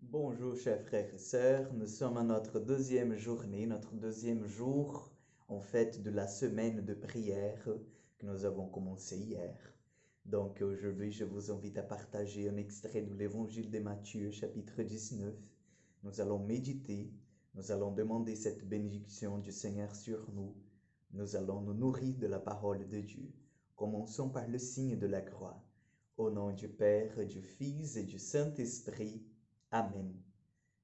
Bonjour chers frères et sœurs, nous sommes à notre deuxième journée, notre deuxième jour en fait de la semaine de prière que nous avons commencé hier. Donc aujourd'hui je vous invite à partager un extrait de l'évangile de Matthieu chapitre 19. Nous allons méditer, nous allons demander cette bénédiction du Seigneur sur nous. Nous allons nous nourrir de la parole de Dieu. Commençons par le signe de la croix. Au nom du Père, du Fils et du Saint-Esprit. Amen.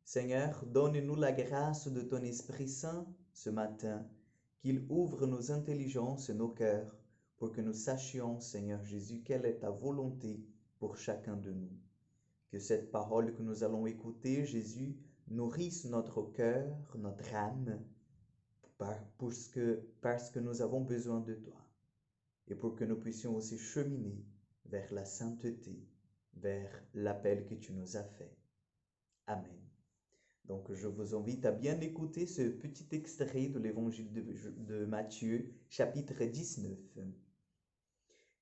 Seigneur, donne-nous la grâce de ton Esprit Saint ce matin, qu'il ouvre nos intelligences et nos cœurs pour que nous sachions, Seigneur Jésus, quelle est ta volonté pour chacun de nous. Que cette parole que nous allons écouter, Jésus, nourrisse notre cœur, notre âme, parce que nous avons besoin de toi et pour que nous puissions aussi cheminer vers la sainteté, vers l'appel que tu nous as fait. Amen. Donc, je vous invite à bien écouter ce petit extrait de l'évangile de Matthieu, chapitre 19.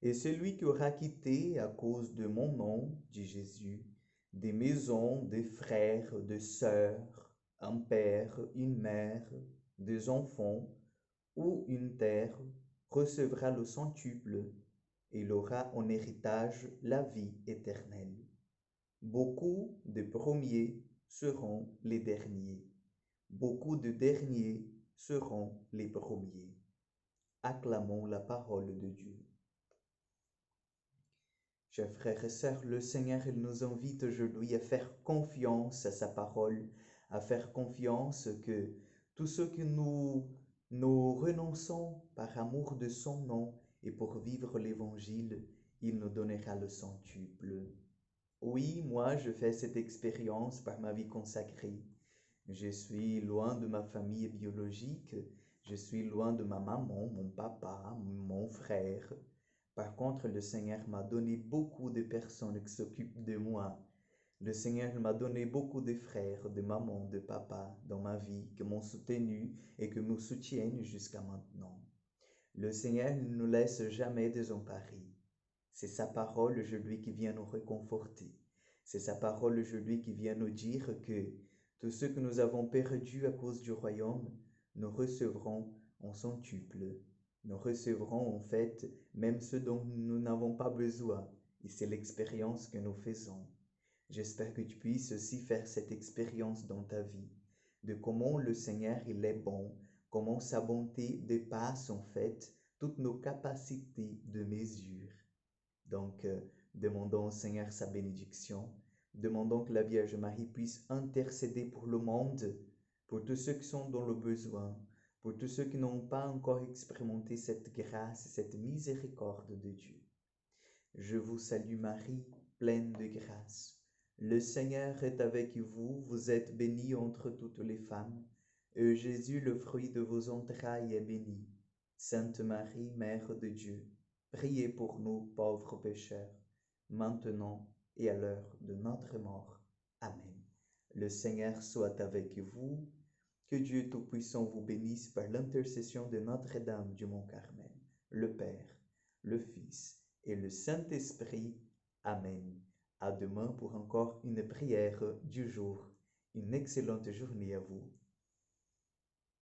Et celui qui aura quitté à cause de mon nom, dit Jésus, des maisons, des frères, des sœurs, un père, une mère, des enfants ou une terre, recevra le centuple et il aura en héritage la vie éternelle. Beaucoup de premiers seront les derniers. Beaucoup de derniers seront les premiers. Acclamons la parole de Dieu. Chers frères et sœurs, le Seigneur il nous invite aujourd'hui à faire confiance à sa parole, à faire confiance que tout ce que nous renonçons par amour de son nom et pour vivre l'Évangile, il nous donnera le centuple. Oui, moi je fais cette expérience par ma vie consacrée. Je suis loin de ma famille biologique, je suis loin de ma maman, mon papa, mon frère. Par contre, le Seigneur m'a donné beaucoup de personnes qui s'occupent de moi. Le Seigneur m'a donné beaucoup de frères, de mamans, de papas dans ma vie qui m'ont soutenu et qui me soutiennent jusqu'à maintenant. Le Seigneur ne nous laisse jamais désemparés. C'est sa parole aujourd'hui qui vient nous réconforter. C'est sa parole aujourd'hui qui vient nous dire que tout ce que nous avons perdu à cause du royaume, nous recevrons en centuple. Nous recevrons en fait même ce dont nous n'avons pas besoin. Et c'est l'expérience que nous faisons. J'espère que tu puisses aussi faire cette expérience dans ta vie, de comment le Seigneur il est bon, comment sa bonté dépasse en fait toutes nos capacités de mesure. Donc, demandons au Seigneur sa bénédiction. Demandons que la Vierge Marie puisse intercéder pour le monde, pour tous ceux qui sont dans le besoin, pour tous ceux qui n'ont pas encore expérimenté cette grâce, cette miséricorde de Dieu. Je vous salue Marie, pleine de grâce. Le Seigneur est avec vous, vous êtes bénie entre toutes les femmes, et Jésus, le fruit de vos entrailles, est béni. Sainte Marie, Mère de Dieu, priez pour nous pauvres pécheurs, maintenant et à l'heure de notre mort. Amen. Le Seigneur soit avec vous, que Dieu Tout-Puissant vous bénisse par l'intercession de Notre-Dame du Mont-Carmel, le Père, le Fils et le Saint-Esprit. Amen. À demain pour encore une prière du jour. Une excellente journée à vous.